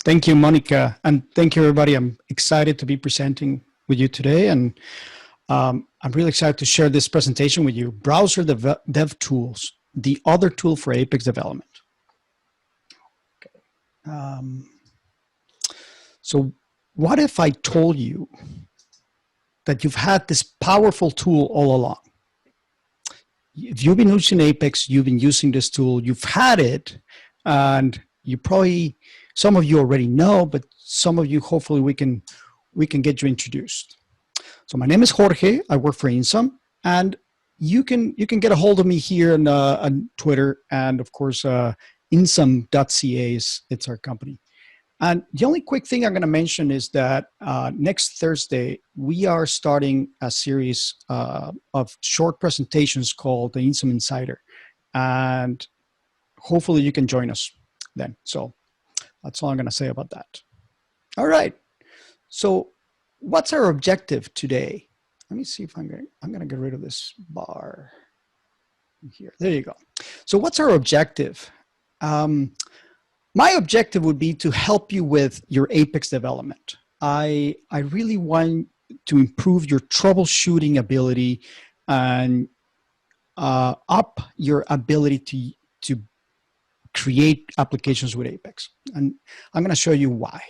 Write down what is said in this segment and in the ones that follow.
Thank you, Monica, and thank you, everybody. I'm excited to be presenting with you today, and I'm really excited to share this presentation with you. Browser DevTools, the other tool for Apex development. Okay. So what if I told you that you've had this powerful tool all along? If you've been using Apex, you've been using this tool, you've had it, and you probably, some of you already know, but some of you, hopefully we can get you introduced. So my name is Jorge, I work for INSOM, and you can get a hold of me here on Twitter, and of course, insom.ca it's our company. And the only quick thing I'm going to mention is that next Thursday, we are starting a series of short presentations called the INSOM Insider. And hopefully you can join us then. So that's all I'm going to say about that. All right. So what's our objective today? Let me see if I'm going to get rid of this bar here. There you go. So what's our objective? My objective would be to help you with your Apex development. I really want to improve your troubleshooting ability and up your ability to create applications with Apex. And I'm going to show you why.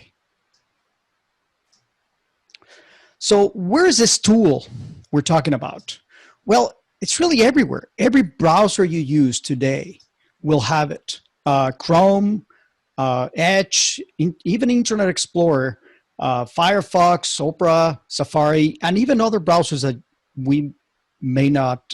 So where is this tool we're talking about? Well, it's really everywhere. Every browser you use today will have it. Chrome, Edge, even Internet Explorer, Firefox, Opera, Safari, and even other browsers that we may not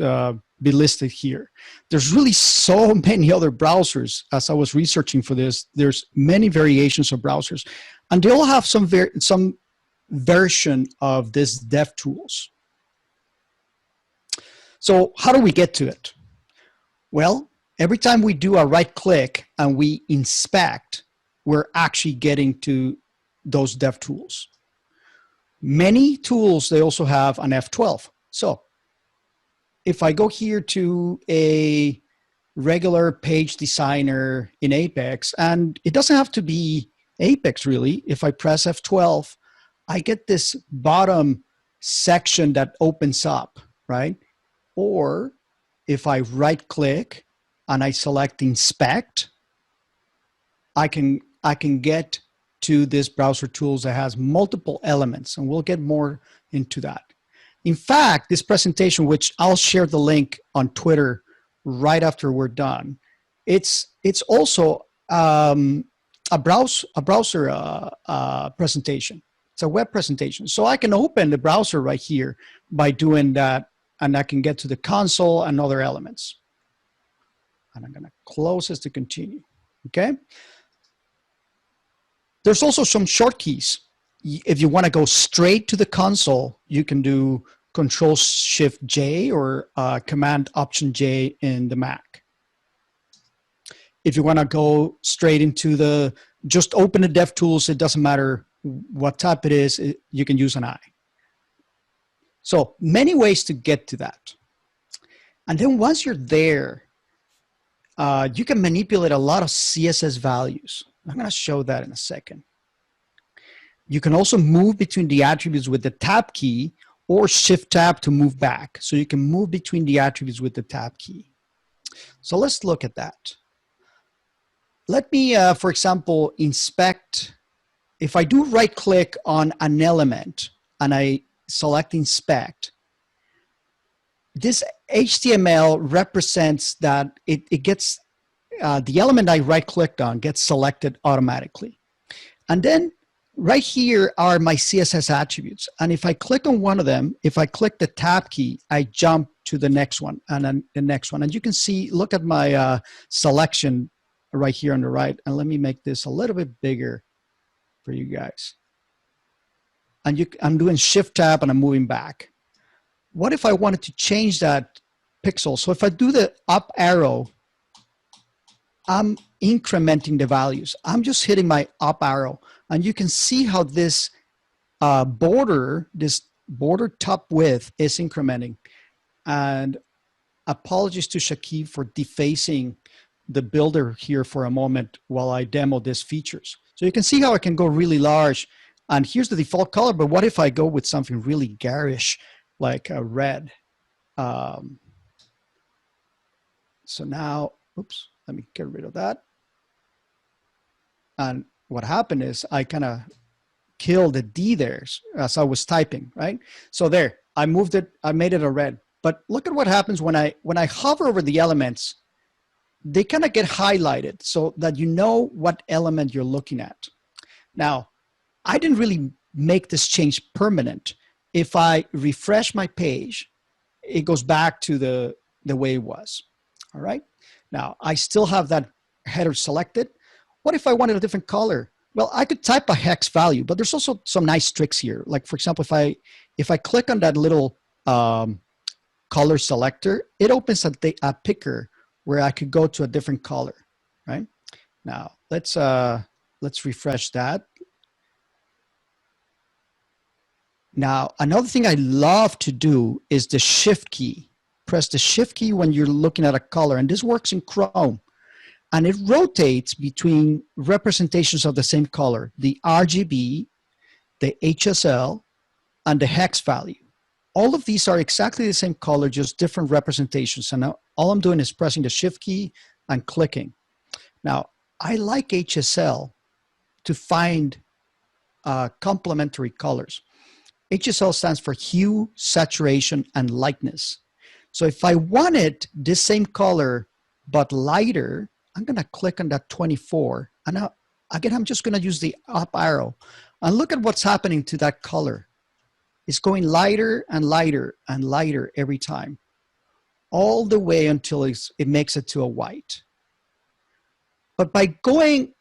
be listed here. There's really so many other browsers. As I was researching for this, there's many variations of browsers, and they all have some version of this DevTools. So how do we get to it? Well, every time we do a right click and we inspect, we're actually getting to those DevTools. Many tools, they also have an F12. So if I go here to a regular page designer in Apex, and it doesn't have to be Apex really, if I press F12, I get this bottom section that opens up, right? Or if I right click and I select inspect, I can get to this browser tools that has multiple elements, and we'll get more into that. In fact, this presentation, which I'll share the link on Twitter right after we're done, it's also a browser presentation. It's a web presentation. So I can open the browser right here by doing that, and I can get to the console and other elements. And I'm going to close this to continue, okay? There's also some short keys. If you want to go straight to the console, you can do Control-Shift-J or Command-Option-J in the Mac. If you want to go straight into the, just open the DevTools, it doesn't matter what type it is, you can use an I. So many ways to get to that. And then once you're there, you can manipulate a lot of CSS values. I'm going to show that in a second. You can also move between the attributes with the tab key or shift tab to move back. So you can move between the attributes with the tab key. So let's look at that. Let me, for example, inspect. If I do right click on an element and I select inspect, this HTML represents that it gets, the element I right clicked on gets selected automatically. And then right here are my CSS attributes. And if I click on one of them, if I click the tab key, I jump to the next one and then the next one. And you can see, look at my selection right here on the right. And let me make this a little bit bigger for you guys. And I'm doing shift tab and I'm moving back. What if I wanted to change that pixel? So if I do the up arrow, I'm incrementing the values. I'm just hitting my up arrow. And you can see how this border top width is incrementing. And apologies to Shakib for defacing the builder here for a moment while I demo these features. So So you can see how I can go really large. And here's the default color, but what if I go with something really garish, like a red? So now, oops, let me get rid of that. And what happened is I kind of killed the D there as I was typing, right? So there, I moved it, I made it a red. But look at what happens when I hover over the elements, they kind of get highlighted so that you know what element you're looking at. Now, I didn't really make this change permanent. If I refresh my page, it goes back to the way it was. All right. Now, I still have that header selected. What if I wanted a different color? Well, I could type a hex value, but there's also some nice tricks here. Like, for example, if I click on that little color selector, it opens a picker where I could go to a different color, right? Now, let's refresh that. Now, another thing I love to do is the shift key. Press the shift key when you're looking at a color, and this works in Chrome. And it rotates between representations of the same color, the RGB, the HSL, and the hex value. All of these are exactly the same color, just different representations. And now all I'm doing is pressing the shift key and clicking. Now, I like HSL to find complementary colors. HSL stands for hue, saturation, and lightness. So if I wanted this same color, but lighter, I'm going to click on that 24. And now, again, I'm just going to use the up arrow. And look at what's happening to that color. It's going lighter and lighter and lighter every time, all the way until it makes it to a white. But by going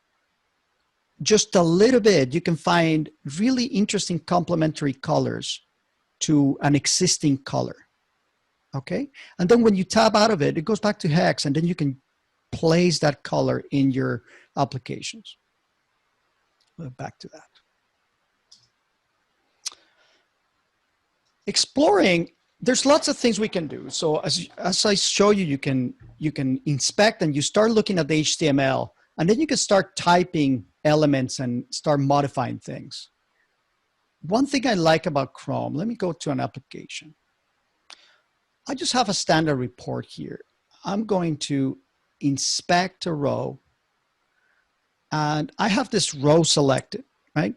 just a little bit, you can find really interesting complementary colors to an existing color. Okay? And then when you tab out of it, it goes back to hex, and then you can place that color in your applications. Back to that. Exploring, there's lots of things we can do. So as I show you, you can inspect and you start looking at the HTML, and then you can start typing elements and start modifying things. One thing I like about Chrome, let me go to an application. I just have a standard report here. I'm going to inspect a row, and I have this row selected, right?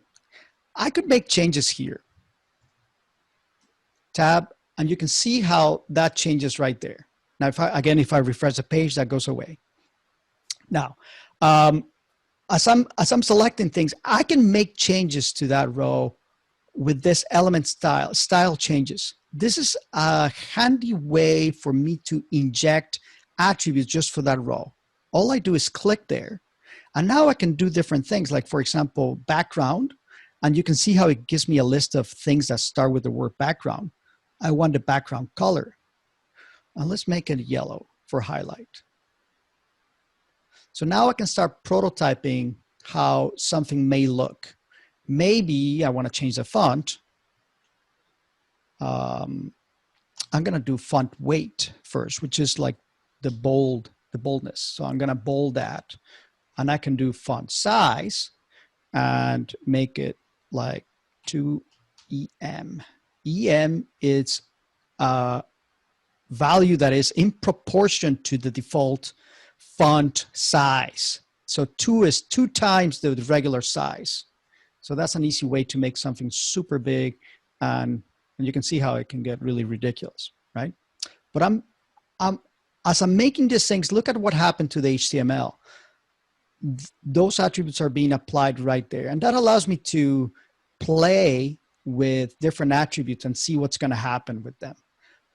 I could make changes here. Tab, and you can see how that changes right there. Now, if I refresh the page, that goes away. Now, as I'm selecting things, I can make changes to that row with this element style changes. This is a handy way for me to inject attributes just for that row. All I do is click there, and now I can do different things, like, for example, background, and you can see how it gives me a list of things that start with the word background. I want the background color. And let's make it yellow for highlight. So now I can start prototyping how something may look. Maybe I want to change the font. I'm going to do font weight first, which is like the boldness. So I'm going to bold that, and I can do font size and make it like 2EM. EM is a value that is in proportion to the default font size. So 2 is 2 times the regular size. So that's an easy way to make something super big, and you can see how it can get really ridiculous, right? But as I'm making these things, look at what happened to the HTML. Those attributes are being applied right there, and that allows me to play with different attributes and see what's going to happen with them.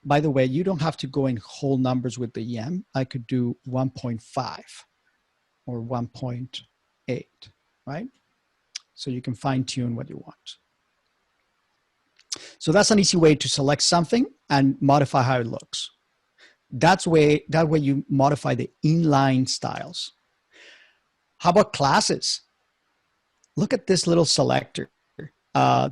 By the way, you don't have to go in whole numbers with the EM. I could do 1.5 or 1.8, right? So you can fine tune what you want. So that's an easy way to select something and modify how it looks. That way you modify the inline styles. How about classes? Look at this little selector.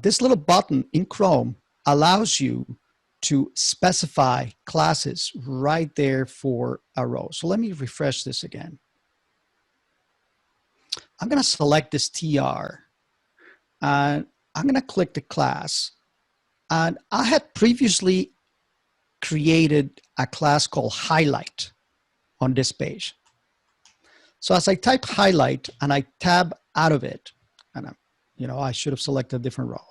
This little button in Chrome allows you to specify classes right there for a row. So let me refresh this again. I'm going to select this TR and I'm going to click the class. And I had previously created a class called highlight on this page. So as I type highlight and I tab out of it, and I should have selected a different row.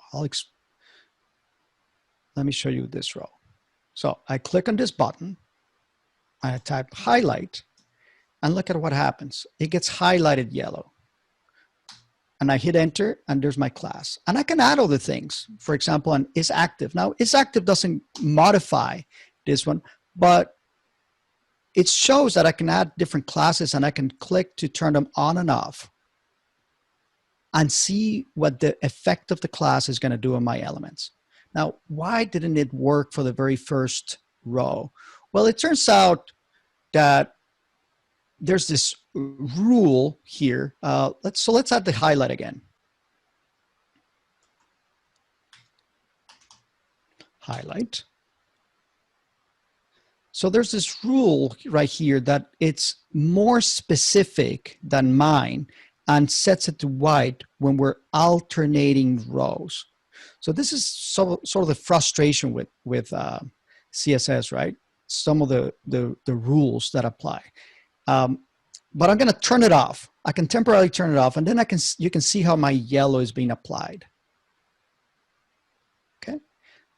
Let me show you this row. So I click on this button, I type highlight, and look at what happens. It gets highlighted yellow. And I hit enter, and there's my class. And I can add other things. For example, an isActive. Now, isActive doesn't modify this one, but it shows that I can add different classes, and I can click to turn them on and off and see what the effect of the class is going to do on my elements. Now, why didn't it work for the very first row? Well, it turns out that there's this rule here. Let's add the highlight again. Highlight. So there's this rule right here that it's more specific than mine and sets it to white when we're alternating rows. So this is sort of the frustration with CSS, right? Some of the rules that apply. But I'm going to turn it off. I can temporarily turn it off, and then you can see how my yellow is being applied. Okay,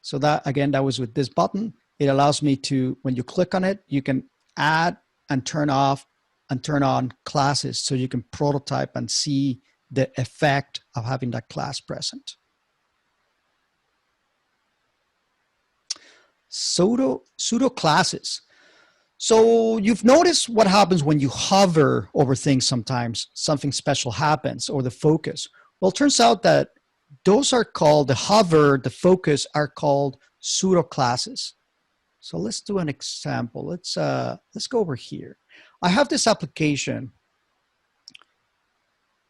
so that again, that was with this button. It allows me to, when you click on it, you can add and turn off and turn on classes, so you can prototype and see the effect of having that class present. Pseudo-classes. So you've noticed what happens when you hover over things. Sometimes something special happens, or the focus. Well, it turns out that those are called, the hover, the focus are called pseudo-classes. So let's do an example. Let's go over here. I have this application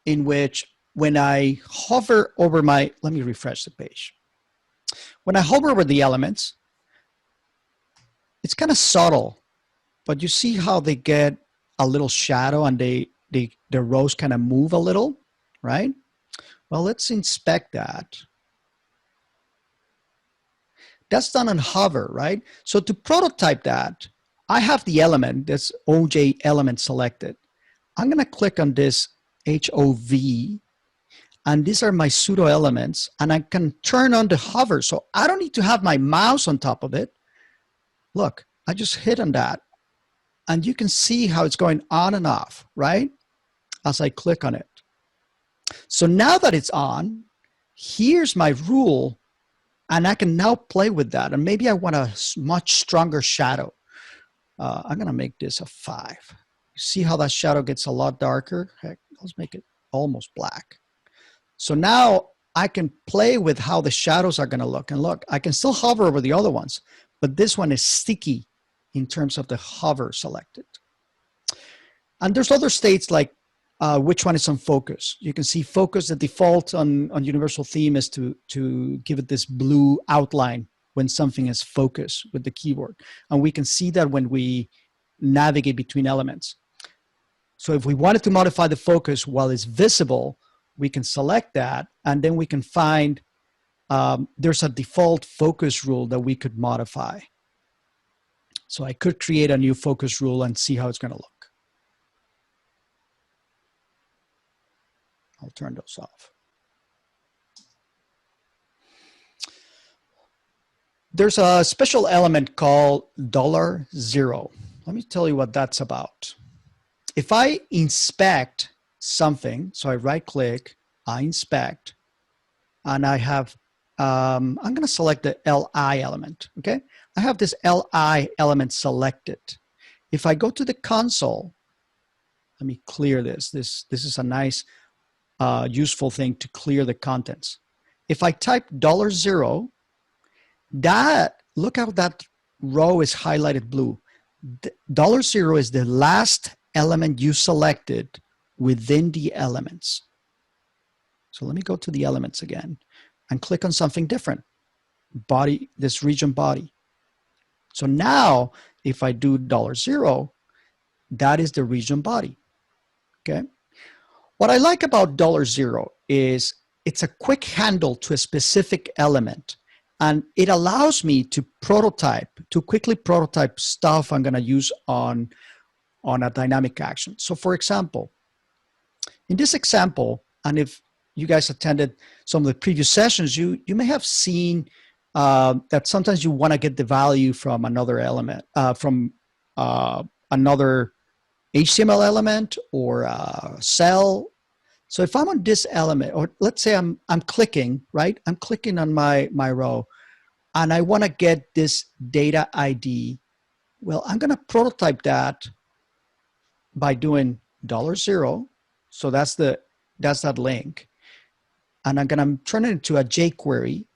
in which when I hover over let me refresh the page. When I hover over the elements, it's kind of subtle, but you see how they get a little shadow and the rows kind of move a little, right? Well, let's inspect that. That's done on hover, right? So to prototype that, I have the element, this OJ element selected. I'm going to click on this HOV, and these are my pseudo elements, and I can turn on the hover. So I don't need to have my mouse on top of it. Look, I just hit on that, and you can see how it's going on and off, right? As I click on it. So now that it's on, here's my rule, and I can now play with that. And maybe I want a much stronger shadow. I'm going to make this a 5. You see how that shadow gets a lot darker? Heck, let's make it almost black. So now I can play with how the shadows are going to look. And look, I can still hover over the other ones, but this one is sticky in terms of the hover selected. And there's other states like which one is on focus. You can see focus, the default on universal theme is to give it this blue outline when something is focused with the keyboard. And we can see that when we navigate between elements. So if we wanted to modify the focus while it's visible, we can select that, and then we can find there's a default focus rule that we could modify. So I could create a new focus rule and see how it's going to look. I'll turn those off. There's a special element called $0. Let me tell you what that's about. If I inspect something, so I right click, I inspect, and I have, I'm going to select the LI element, okay? I have this LI element selected. If I go to the console, let me clear this. This is a nice useful thing to clear the contents. If I type $0, look how that row is highlighted blue. $0 is the last element you selected within the elements. So let me go to the elements again and click on something different. Body, this region body. So now if I do $0, that is the region body, okay? What I like about $0 is it's a quick handle to a specific element, and it allows me to quickly prototype stuff I'm going to use on a dynamic action. So for example, in this example, and if you guys attended some of the previous sessions, you may have seen that sometimes you want to get the value from another element, from another HTML element or a cell. So if I'm on this element, or let's say I'm clicking, right? I'm clicking on my row, and I want to get this data ID. Well, I'm going to prototype that by doing $0. So that's that link. And I'm going to turn it into a jQuery.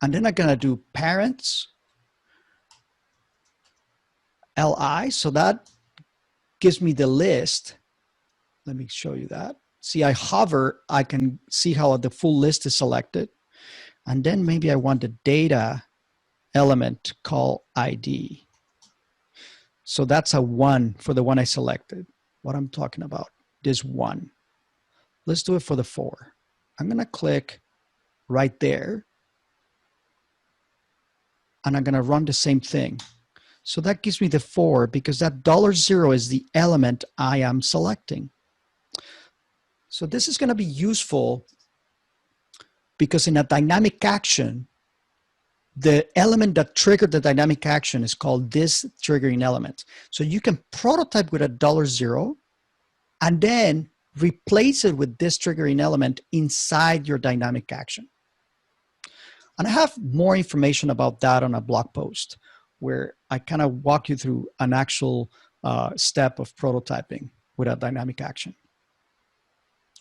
And then I'm going to do parents li. So that gives me the list. Let me show you that. See, I hover, I can see how the full list is selected. And then maybe I want the data element call ID. So that's a 1 for the one I selected. What I'm talking about, this 1. Let's do it for the 4. I'm going to click right there. And I'm going to run the same thing. So that gives me the 4 because that $0 is the element I am selecting. So this is going to be useful because in a dynamic action, the element that triggered the dynamic action is called this triggering element. So you can prototype with a $0 and then replace it with this triggering element inside your dynamic action. And I have more information about that on a blog post where I kind of walk you through an actual step of prototyping with a dynamic action.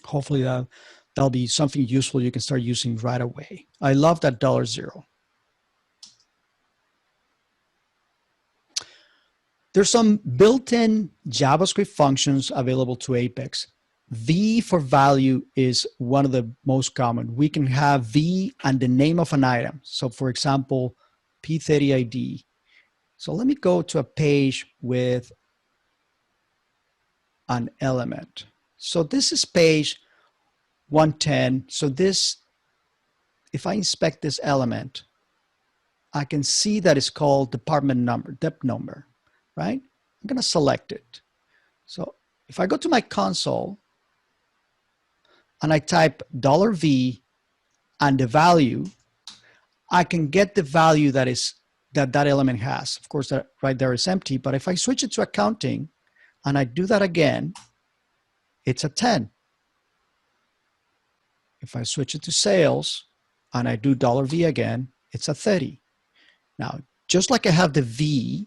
Hopefully that'll be something useful you can start using right away. I love that $0. There's some built-in JavaScript functions available to Apex. V for value is one of the most common. We can have V and the name of an item. So for example, P30ID. So let me go to a page with an element. So this is page 110. So this, if I inspect this element, I can see that it's called department number, dep number, right? I'm going to select it. So if I go to my console and I type $V and the value, I can get the value that element has. Of course, that right there is empty, but if I switch it to accounting and I do that again, it's a 10. If I switch it to sales and I do $V again, it's a 30. Now, just like I have the V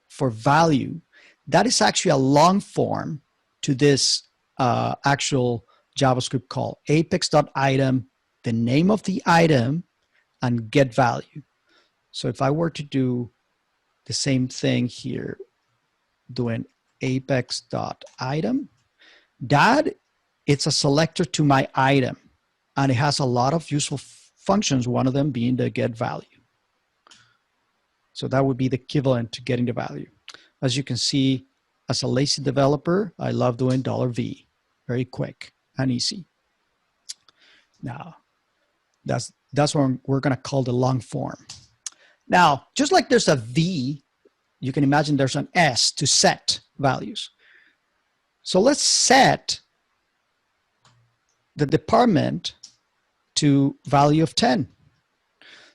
for value, that is actually a long form to this actual JavaScript call, apex.item, the name of the item, and get value. So if I were to do the same thing here, doing apex.item, that it's a selector to my item, and it has a lot of useful functions, one of them being the get value. So that would be the equivalent to getting the value. As you can see, as a lazy developer, I love doing $V, very quick and easy. Now, that's what we're going to call the long form. Now, just like there's a V, you can imagine there's an S to set values. So let's set the department to value of 10.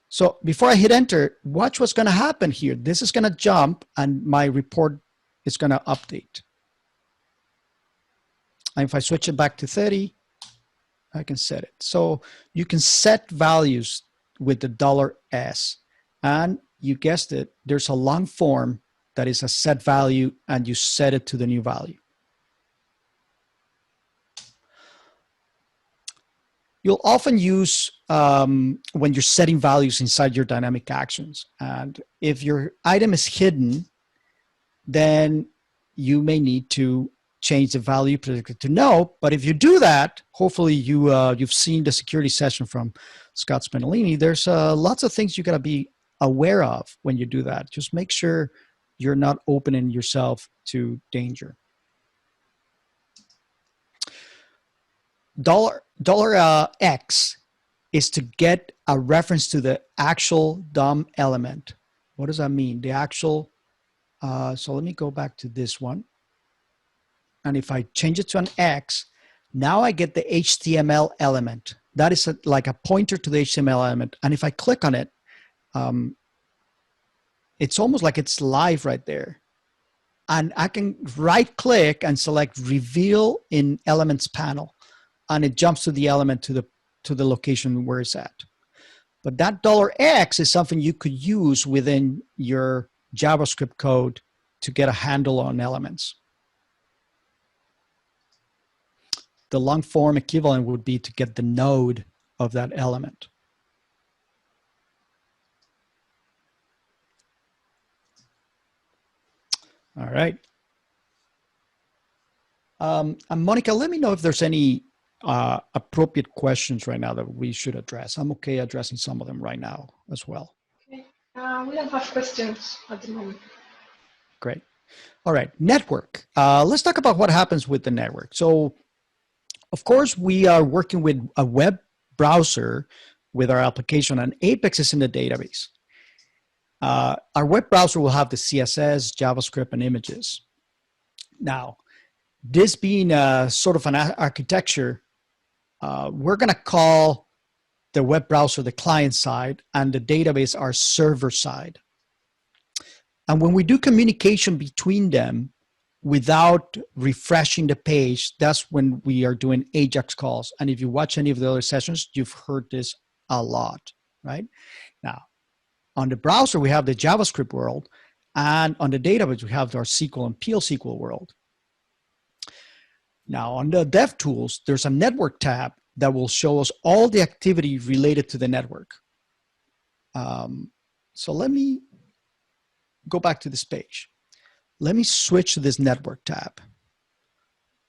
So before I hit enter, watch what's going to happen here. This is going to jump and my report is going to update. And if I switch it back to 30, I can set it. So you can set values with the $S. And you guessed it, there's a long form that is a set value and you set it to the new value. You'll often use when you're setting values inside your dynamic actions. And if your item is hidden, then you may need to change the value predicted to no. But if you do that, hopefully you've seen the security session from Scott Spinellini. There's lots of things you got to be aware of when you do that. Just make sure you're not opening yourself to danger. $X is to get a reference to the actual DOM element. What does that mean? The actual, so let me go back to this one. And if I change it to an X, now I get the HTML element. That is like a pointer to the HTML element. And if I click on it, it's almost like it's live right there. And I can right click and select reveal in elements panel. And it jumps to the element to the location where it's at. But that $X is something you could use within your JavaScript code to get a handle on elements. The long form equivalent would be to get the node of that element. All right. And Monica, let me know if there's any appropriate questions right now that we should address. I'm okay addressing some of them right now as well. Okay. We don't have questions at the moment. Great. All right, network. Let's talk about what happens with the network. So, of course, we are working with a web browser with our application, and Apex is in the database. Our web browser will have the CSS, JavaScript, and images. Now, this being sort of an architecture, we're going to call the web browser the client side and the database our server side. And when we do communication between them without refreshing the page, that's when we are doing AJAX calls. And if you watch any of the other sessions, you've heard this a lot, right? Now, on the browser, we have the JavaScript world, and on the database, we have our SQL and PL/SQL world. Now, on the DevTools, there's a network tab that will show us all the activity related to the network. So let me go back to this page. Let me switch to this network tab.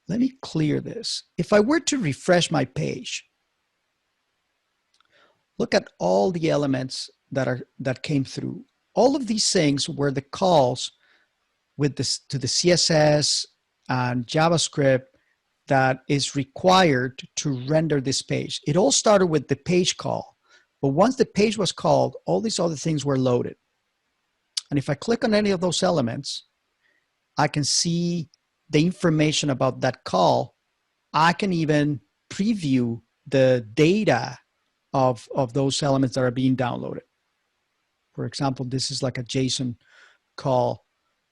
Let me clear this. If I were to refresh my page, look at all the elements that came through. All of these things were the calls with this to the CSS and JavaScript that is required to render this page. It all started with the page call, but once the page was called, all these other things were loaded. And if I click on any of those elements, I can see the information about that call. I can even preview the data of those elements that are being downloaded. For example, this is like a JSON call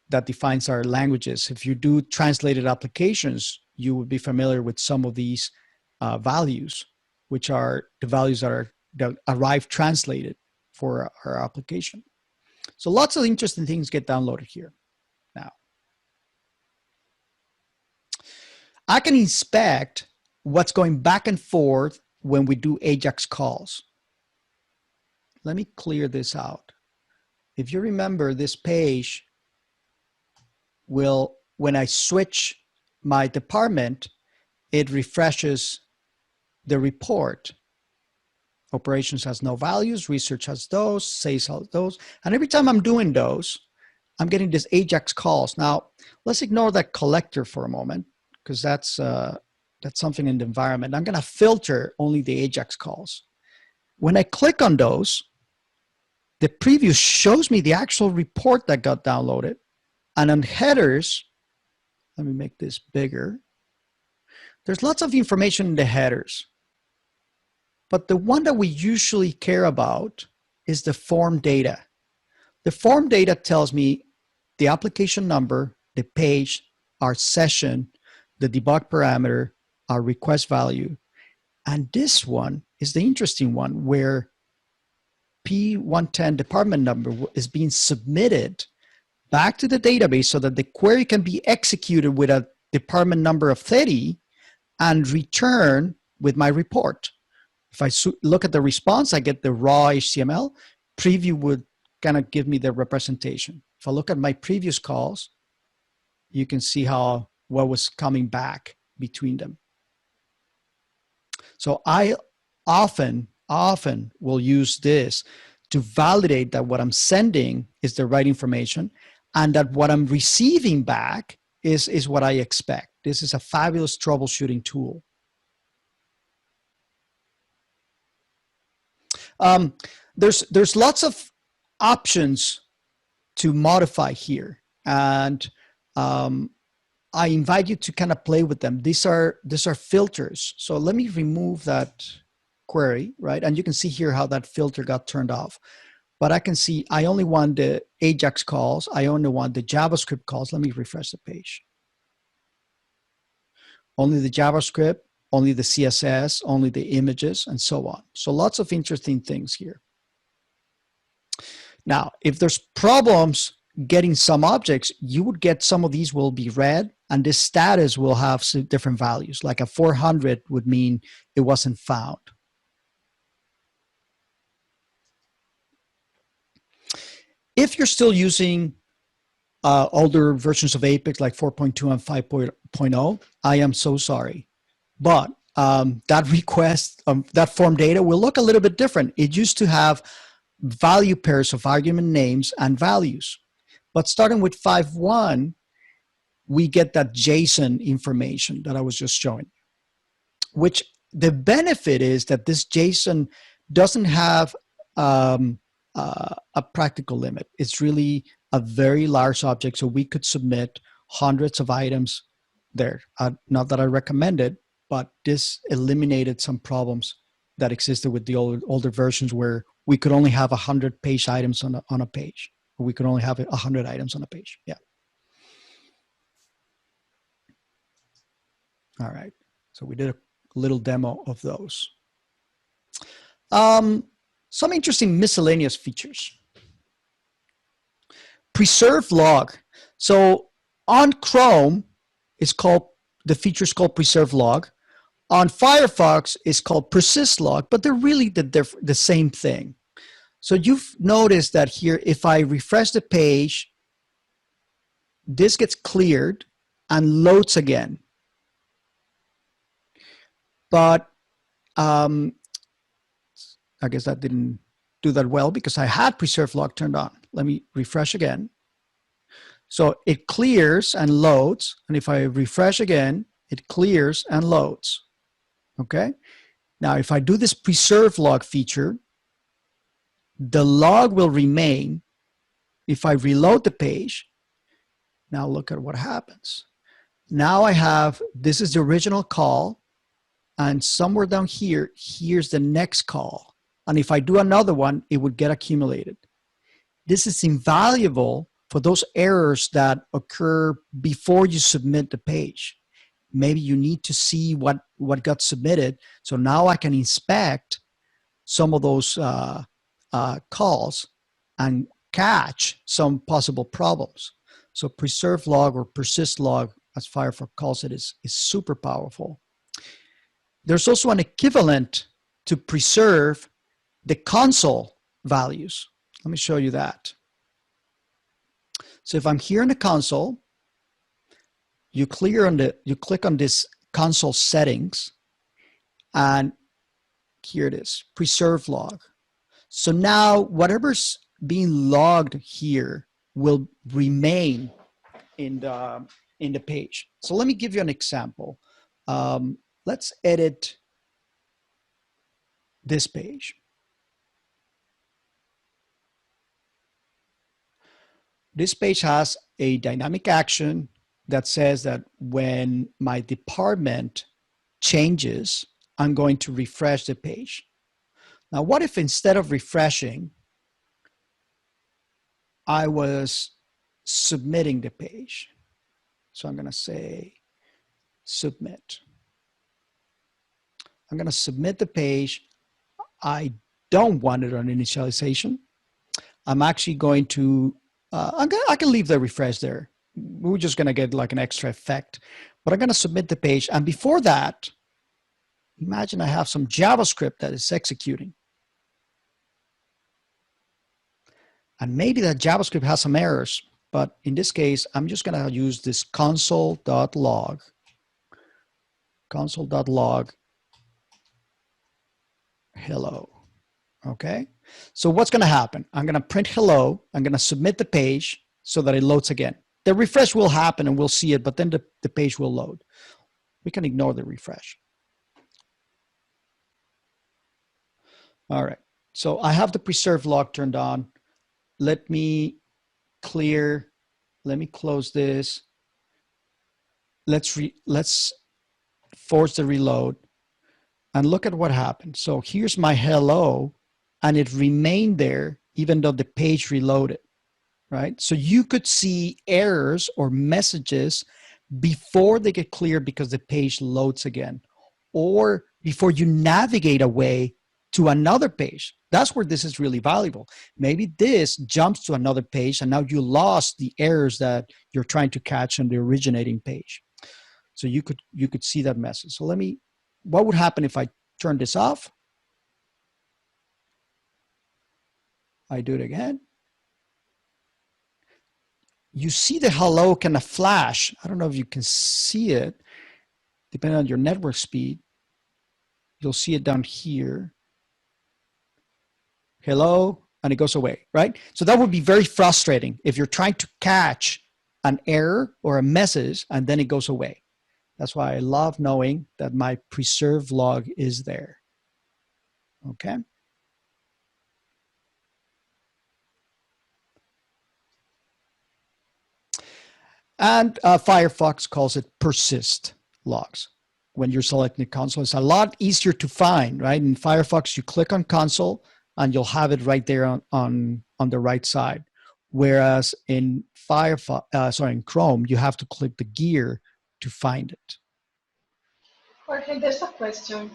that defines our languages. If you do translated applications, you would be familiar with some of these values, which are the values that arrive translated for our application. So lots of interesting things get downloaded here. Now, I can inspect what's going back and forth when we do AJAX calls. Let me clear this out. If you remember, this page will, when I switch my department, it refreshes the report. Operations has no values, research has those, sales has those. And every time I'm doing those, I'm getting this AJAX calls. Now, let's ignore that collector for a moment, because that's something in the environment. I'm going to filter only the AJAX calls. When I click on those, the preview shows me the actual report that got downloaded. And on headers, let me make this bigger. There's lots of information in the headers. But the one that we usually care about is the form data. The form data tells me the application number, the page, our session, the debug parameter, our request value. And this one is the interesting one where P110 department number is being submitted back to the database so that the query can be executed with a department number of 30 and return with my report. If I look at the response, I get the raw HTML. Preview would kind of give me the representation. If I look at my previous calls, you can see what was coming back between them. So I often will use this to validate that what I'm sending is the right information and that what I'm receiving back is what I expect. This is a fabulous troubleshooting tool. There's lots of options to modify here, and I invite you to kind of play with them. These are filters. So let me remove that query, right? And you can see here how that filter got turned off. But I can see I only want the Ajax calls. I only want the JavaScript calls. Let me refresh the page. Only the JavaScript, only the CSS, only the images, and so on. So lots of interesting things here. Now, if there's problems getting some objects, you would get some of these will be red, and this status will have some different values. Like a 400 would mean it wasn't found. If you're still using older versions of Apex like 4.2 and 5.0, I am so sorry. But that request, that form data will look a little bit different. It used to have value pairs of argument names and values. But starting with 5.1, we get that JSON information that I was just showing, which the benefit is that this JSON doesn't have a practical limit. It's really a very large object, so we could submit hundreds of items there. Not that I recommend it, but this eliminated some problems that existed with the older versions where we could only have 100 page items on a page. Or we could only have 100 items on a page. Yeah. All right. So we did a little demo of those. Some interesting miscellaneous features. Preserve log. So on Chrome, the feature is called preserve log. On Firefox, it's called persist log, but they're really the same thing. So you've noticed that here, if I refresh the page, this gets cleared and loads again. But I guess that didn't do that well because I had preserve log turned on. Let me refresh again. So it clears and loads. And if I refresh again, it clears and loads. Okay. Now, if I do this preserve log feature, the log will remain. If I reload the page, now look at what happens. Now I have, this is the original call. And somewhere down here, here's the next call. And if I do another one, it would get accumulated. This is invaluable for those errors that occur before you submit the page. Maybe you need to see what got submitted. So now I can inspect some of those calls and catch some possible problems. So preserve log or persist log, as Firefox calls it, is super powerful. There's also an equivalent to preserve the console values. Let me show you that. So if I'm here in the console, you click on this console settings, and here it is, preserve log. So now whatever's being logged here will remain in the page. So let me give you an example. Let's edit this page. This page has a dynamic action that says that when my department changes, I'm going to refresh the page. Now, what if instead of refreshing, I was submitting the page? So I'm going to say submit. I'm going to submit the page. I don't want it on initialization. I'm actually going to, I can leave the refresh there. We're just going to get like an extra effect. But I'm going to submit the page. And before that, imagine I have some JavaScript that is executing. And maybe that JavaScript has some errors. But in this case, I'm just going to use this console.log. Console.log. Hello. Okay. So what's going to happen? I'm going to print hello. I'm going to submit the page so that it loads again. The refresh will happen and we'll see it, but then the page will load. We can ignore the refresh. All right. So I have the preserve log turned on. Let me close this. Let's force the reload and look at what happened. So here's my hello, and it remained there even though the page reloaded, right? So you could see errors or messages before they get cleared because the page loads again, or before you navigate away to another page. That's where this is really valuable. Maybe this jumps to another page and now you lost the errors that you're trying to catch on the originating page. So you could see that message. So what would happen if I turn this off? I do it again. You see the hello kind of flash. I don't know if you can see it, depending on your network speed. You'll see it down here. Hello, and it goes away, right? So that would be very frustrating if you're trying to catch an error or a message and then it goes away. That's why I love knowing that my preserve log is there. Okay. And Firefox calls it persist logs. When you're selecting the console, it's a lot easier to find, right? In Firefox, you click on console and you'll have it right there on the right side. Whereas in in Chrome, you have to click the gear to find it. Jorge, there's a question.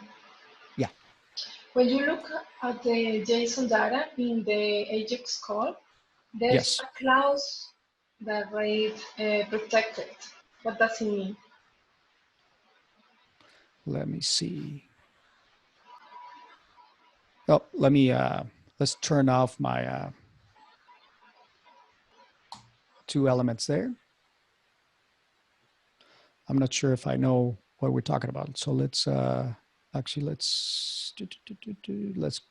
Yeah. When you look at the JSON data in the Ajax call, there's Yes. a clause that reads protected. What does it mean? Let me see. Oh, let's turn off my two elements there. I'm not sure if I know what we're talking about. So let's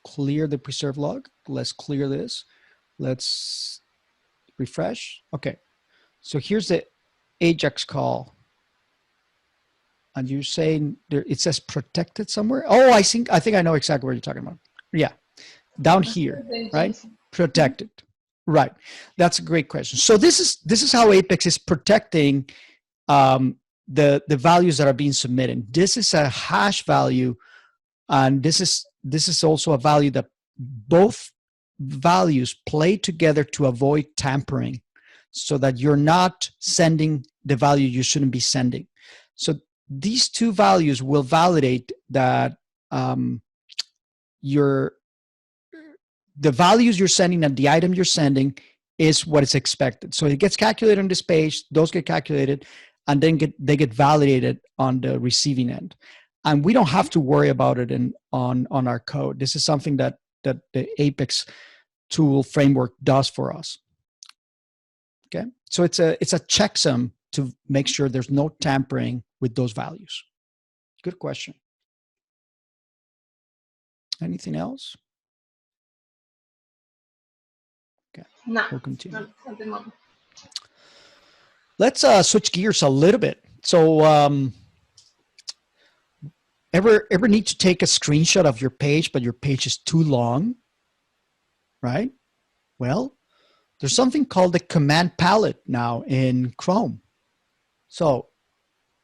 clear the preserve log. Let's clear this. Let's refresh. Okay. So here's the Ajax call. And you're saying there, it says protected somewhere. Oh, I think I know exactly what you're talking about. Yeah. Down here, right? Protected. Right. That's a great question. So this is how Apex is protecting the values that are being submitted. This is a hash value, and this is also a value that both values play together to avoid tampering, so that you're not sending the value you shouldn't be sending. So these two values will validate that the values you're sending and the item you're sending is what is expected. So it gets calculated on this page, those get calculated, and then they get validated on the receiving end. And we don't have to worry about it on our code. This is something that the Apex tool framework does for us. Okay, so it's a checksum to make sure there's no tampering with those values. Good question. Anything else? Okay, no, we'll continue. not at the moment. Let's switch gears a little bit. So ever need to take a screenshot of your page, but your page is too long, right? Well, there's something called the command palette now in Chrome. So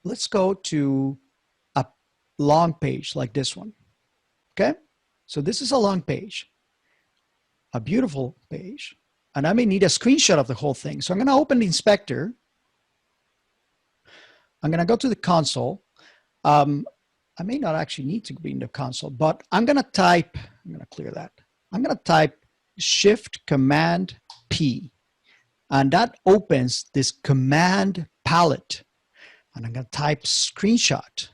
let's go to a long page like this one. Okay, so this is a long page, a beautiful page, and I may need a screenshot of the whole thing. So I'm going to open the inspector. I'm going to go to the console. I may not actually need to be in the console, but I'm going to clear that. I'm going to type Shift Command P, and that opens this command palette. And I'm going to type screenshot.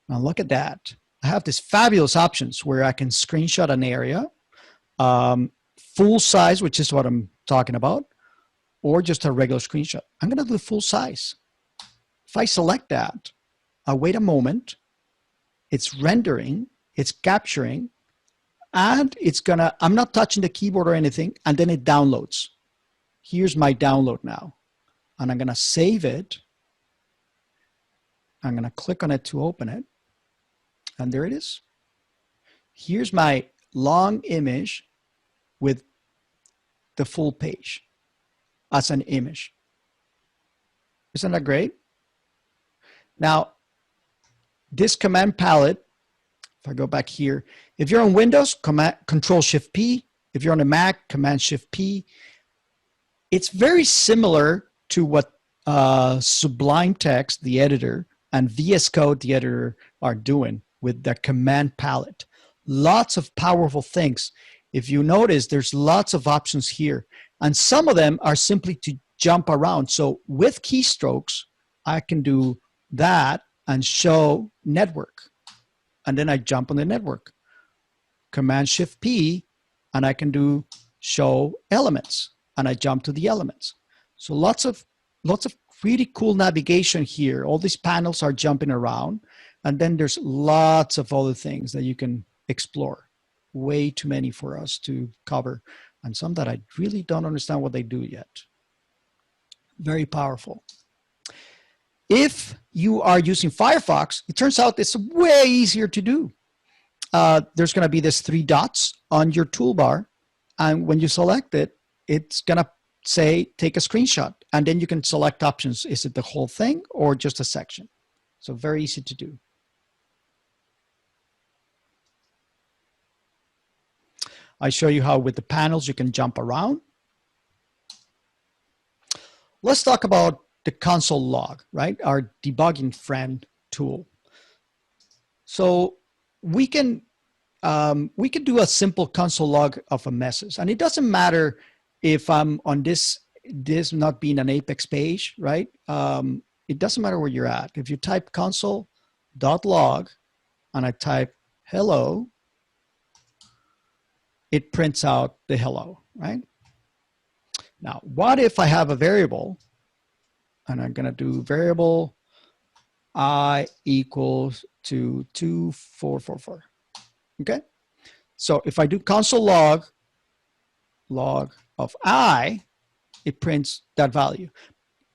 Now look at that. I have these fabulous options where I can screenshot an area, full size, which is what I'm talking about, or just a regular screenshot. I'm going to do full size. If I select that, I'll wait a moment. It's rendering, it's capturing, and I'm not touching the keyboard or anything, and then it downloads. Here's my download now. And I'm going to save it. I'm going to click on it to open it. And there it is. Here's my long image with the full page as an image. Isn't that great? Now, this command palette, if I go back here, if you're on Windows, Control-Shift-P. If you're on a Mac, Command-Shift-P. It's very similar to what Sublime Text, the editor, and VS Code, the editor, are doing with the command palette. Lots of powerful things. If you notice, there's lots of options here. And some of them are simply to jump around. So with keystrokes, I can do that and show network. And then I jump on the network. Command-Shift-P, and I can do show elements. And I jump to the elements. So lots of really cool navigation here. All these panels are jumping around. And then there's lots of other things that you can explore. Way too many for us to cover. And some that I really don't understand what they do yet. Very powerful. If you are using Firefox, it turns out it's way easier to do. There's going to be this 3 dots on your toolbar. And when you select it, it's going to say, take a screenshot. And then you can select options. Is it the whole thing or just a section? So very easy to do. I show you how with the panels you can jump around. Let's talk about the console log, right? Our debugging friend tool. So we can do a simple console log of a message, and it doesn't matter if I'm on this not being an Apex page, right? It doesn't matter where you're at. If you type console.log and I type hello, it prints out the hello, right? Now, what if I have a variable and I'm gonna do variable I equals to 2444, okay? So if I do console log of I, it prints that value.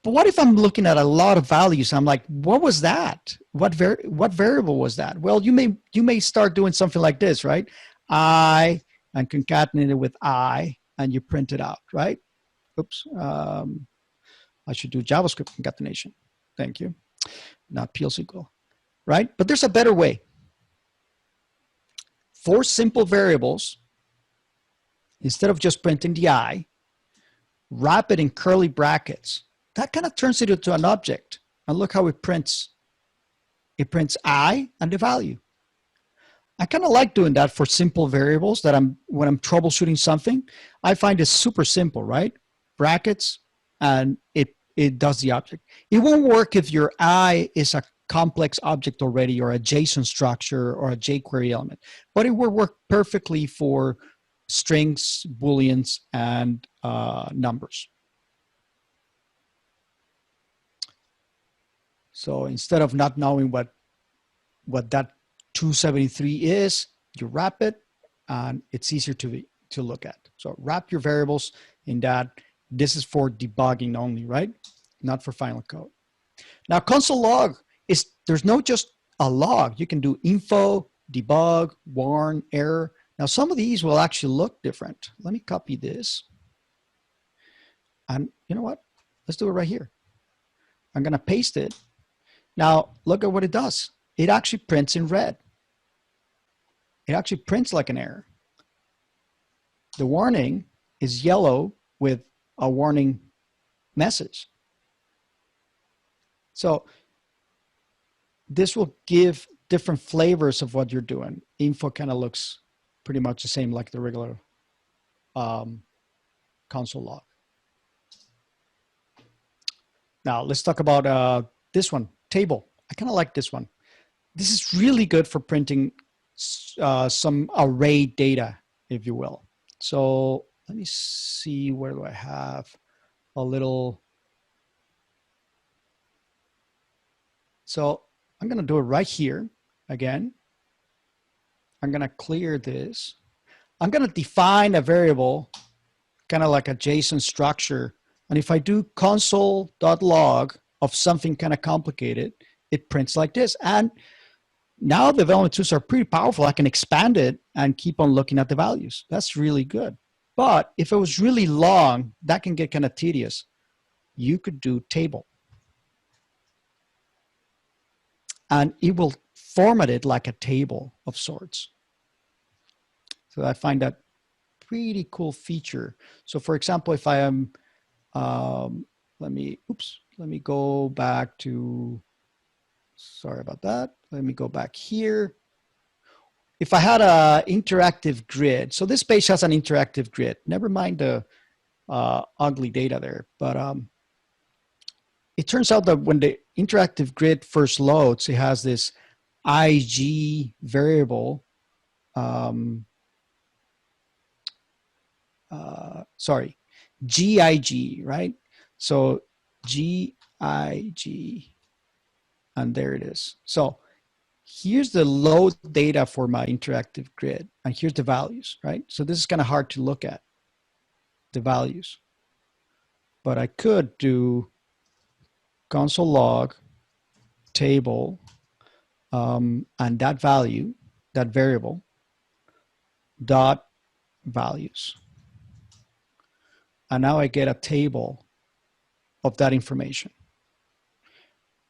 But what if I'm looking at a lot of values? I'm like, what was that? What variable was that? Well, you may start doing something like this, right? I and concatenate it with I, and you print it out, right? Oops, I should do JavaScript concatenation. Thank you, not PL/SQL, right? But there's a better way. For simple variables, instead of just printing the I, wrap it in curly brackets. That kind of turns it into an object. And look how it prints. It prints I and the value. I kind of like doing that for simple variables that when I'm troubleshooting something. I find it super simple, right? Brackets, and it does the object. It won't work if your I is a complex object already, or a JSON structure, or a jQuery element, but it will work perfectly for strings, booleans, and numbers. So instead of not knowing what that 273 is, you wrap it, and it's easier to look at. So wrap your variables in that. This is for debugging only, right? Not for final code. Now, console log there's no just a log. You can do info, debug, warn, error. Now, some of these will actually look different. Let me copy this. And you know what? Let's do it right here. I'm going to paste it. Now, look at what it does. It actually prints in red. It actually prints like an error. The warning is yellow with a warning message. So this will give different flavors of what you're doing. Info kind of looks pretty much the same like the regular console log. Now let's talk about this one, table. I kind of like this one. This is really good for printing some array data, if you will. So let me see, where do I have a little. So I'm going to do it right here again. I'm going to clear this. I'm going to define a variable, kind of like a JSON structure. And if I do console.log of something kind of complicated, it prints like this. And Now the development tools are pretty powerful. I can expand it and keep on looking at the values. That's really good. But if it was really long, that can get kind of tedious. You could do table. And it will format it like a table of sorts. So I find that pretty cool feature. So for example, if I am, let me go back to, sorry about that. Let me go back here. If I had an interactive grid, so this page has an interactive grid, never mind the ugly data there, but it turns out that when the interactive grid first loads, it has this IG variable, GIG, right? So GIG, and there it is. So here's the load data for my interactive grid, and here's the values, right? So this is kind of hard to look at, the values. But I could do console log table, and that value, that variable, dot values. And now I get a table of that information.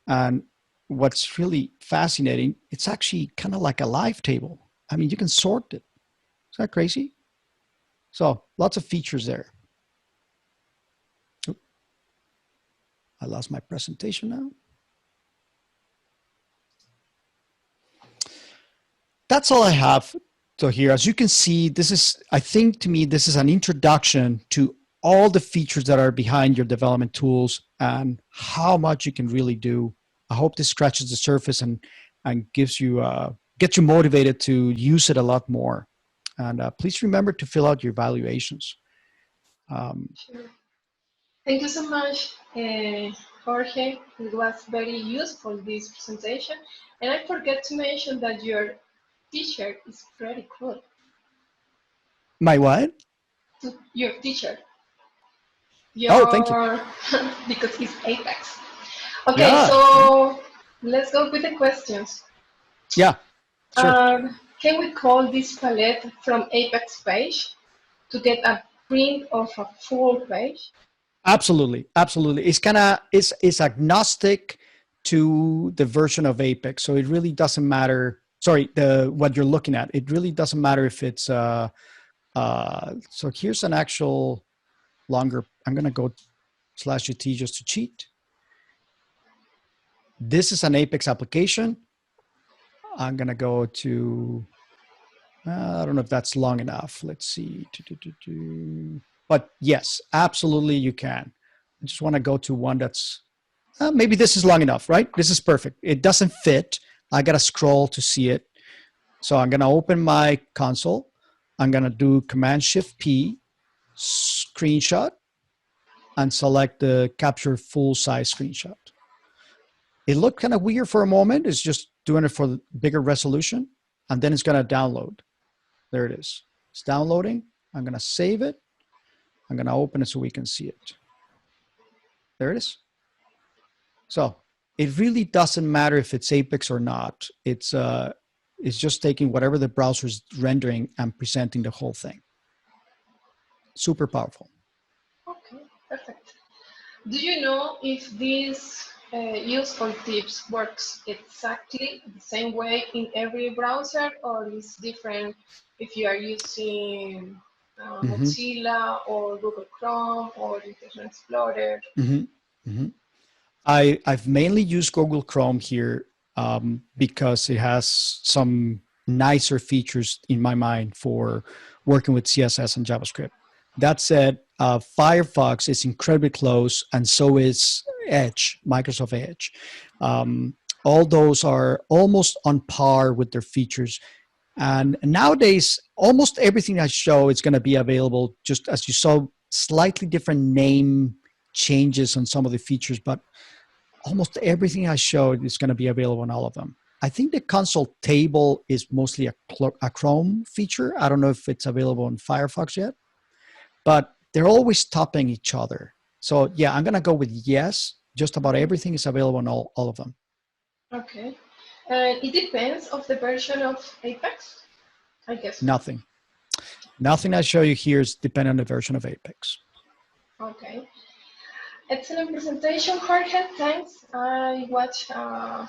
And what's really fascinating, it's actually kind of like a live table. I mean, you can sort it. Is that crazy? So lots of features there. Oop. I lost my presentation now. That's all I have. So here, as you can see, this is, I think to me, this is an introduction to all the features that are behind your development tools and how much you can really do. I hope this scratches the surface and gives you, gets you motivated to use it a lot more. And please remember to fill out your evaluations. Sure. Thank you so much, Jorge. It was very useful, this presentation. And I forgot to mention that your teacher is pretty cool. My what? Your teacher. Oh, thank you. Your because he's Apex. Okay, Yeah, so let's go with the questions. yeah, sure. Can we call this palette from Apex page to get a print of a full page? Absolutely, absolutely. It's kind of, it's agnostic to the version of Apex. So it really doesn't matter, sorry, what you're looking at. It really doesn't matter if it's, so here's an actual longer, I'm going to go /UT just to cheat. This is an Apex application. I'm going to go to, I don't know if that's long enough. Let's see. But yes, absolutely you can. I just want to go to one that's, maybe this is long enough, right? This is perfect. It doesn't fit. I got to scroll to see it. So I'm going to open my console. I'm going to do Command-Shift-P, screenshot, and select the capture full size screenshot. It looked kind of weird for a moment. It's just doing it for bigger resolution. And then it's going to download. There it is. It's downloading. I'm going to save it. I'm going to open it so we can see it. There it is. So it really doesn't matter if it's Apex or not. It's just taking whatever the browser is rendering and presenting the whole thing. Super powerful. Okay, perfect. Do you know if these useful tips works exactly the same way in every browser, or is different if you are using Mozilla or Google Chrome or Internet Explorer? I've mainly used Google Chrome here because it has some nicer features in my mind for working with CSS and JavaScript. That said, Firefox is incredibly close, and so is Edge, Microsoft Edge. All those are almost on par with their features. And nowadays, almost everything I show is going to be available, just as you saw, slightly different name changes on some of the features, but almost everything I showed is going to be available on all of them. I think the console table is mostly a Chrome feature. I don't know if it's available in Firefox yet, but they're always topping each other. So yeah, I'm going to go with yes. Just about everything is available on all of them. Okay. And it depends of the version of Apex, I guess. Nothing. Nothing I show you here is dependent on the version of Apex. Okay. Excellent presentation, Jorge. Thanks. I watched a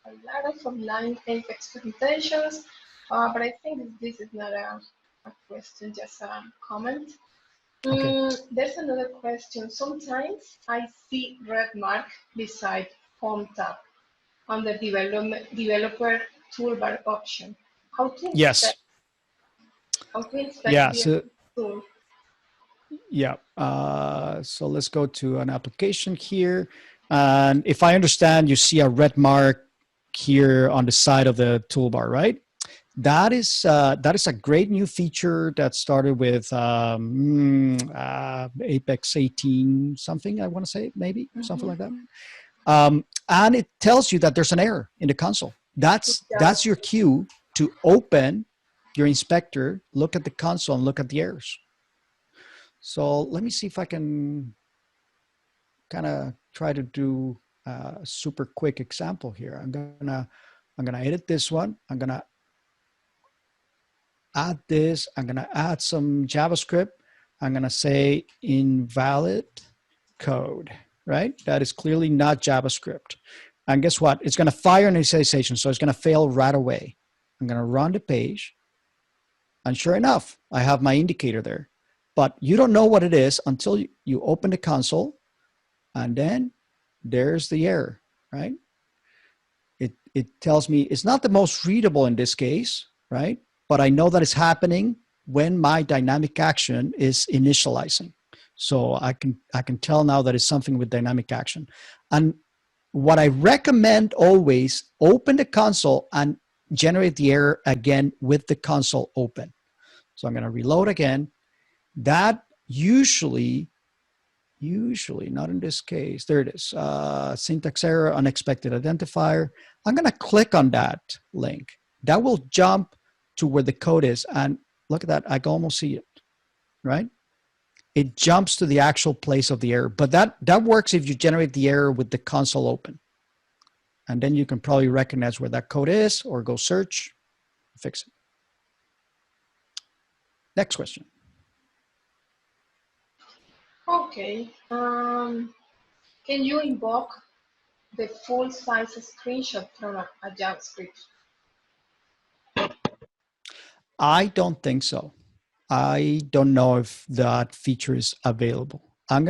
lot of online Apex presentations, but I think this is not a question, just a comment. Okay. There's another question. Sometimes I see red mark beside Home tab on the developer toolbar option. How to Yes. inspect? How to inspect Yeah. the So tool? yeah. So let's go to an application here. And if I understand, you see a red mark here on the side of the toolbar, right? That is a great new feature that started with Apex 18 something, I want to say, maybe something like that. And it tells you that there's an error in the console. That's your cue to open your inspector, look at the console, and look at the errors. So let me see if I can kind of try to do a super quick example here. I'm gonna edit this one. I'm gonna add this. I'm gonna add some JavaScript. I'm gonna say invalid code, right? That is clearly not JavaScript. And guess what? It's gonna fire an initialization, so it's gonna fail right away. I'm gonna run the page. And sure enough, I have my indicator there. But you don't know what it is until you open the console, and then there's the error, right? It tells me it's not the most readable in this case, right? But I know that it's happening when my dynamic action is initializing. So I can tell now that it's something with dynamic action. And what I recommend always, open the console and generate the error again with the console open. So I'm going to reload again. That usually, not in this case, there it is, syntax error, unexpected identifier. I'm going to click on that link. That will jump to where the code is. And look at that, I can almost see it, right? It jumps to the actual place of the error. But that works if you generate the error with the console open. And then you can probably recognize where that code is or go search, fix it. Next question. Okay. Can you invoke the full size screenshot from a JavaScript? I don't think so. I don't know if that feature is available. I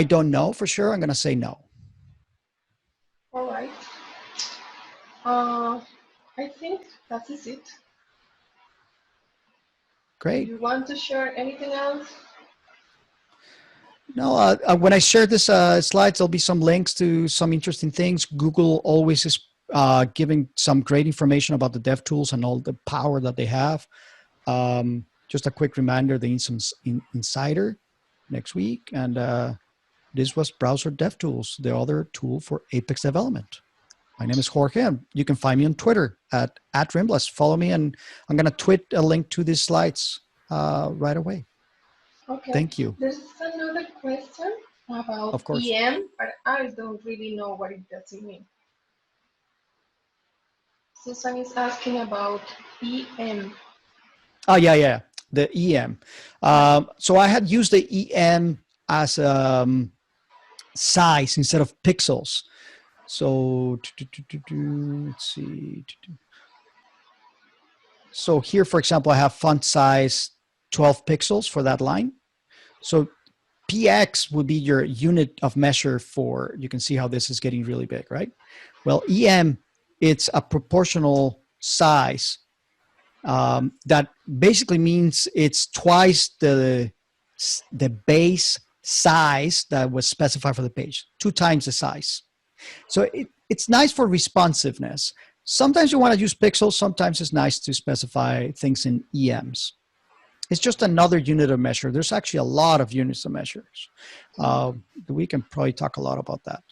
don't know for sure. I'm going to say no. All right. I think that is it. Great. Do you want to share anything else? No, when I share this slides, there'll be some links to some interesting things. Google always is giving some great information about the DevTools and all the power that they have. Just a quick reminder, the Insider next week. And this was Browser DevTools, the other tool for Apex development. My name is Jorge, and you can find me on Twitter at @Rimblas. Follow me, and I'm going to tweet a link to these slides right away. Okay. Thank you. There's another question about Of course. EM, but I don't really know what it does mean. Susan is asking about EM. Oh, yeah. The EM. So I had used the EM as size instead of pixels. So let's see. So here, for example, I have font size 12 pixels for that line. So PX would be your unit of measure for, you can see how this is getting really big, right? Well, EM, it's a proportional size that basically means it's twice the base size that was specified for the page, 2 times the size. So it's nice for responsiveness. Sometimes you want to use pixels. Sometimes it's nice to specify things in EMs. It's just another unit of measure. There's actually a lot of units of measures. We can probably talk a lot about that.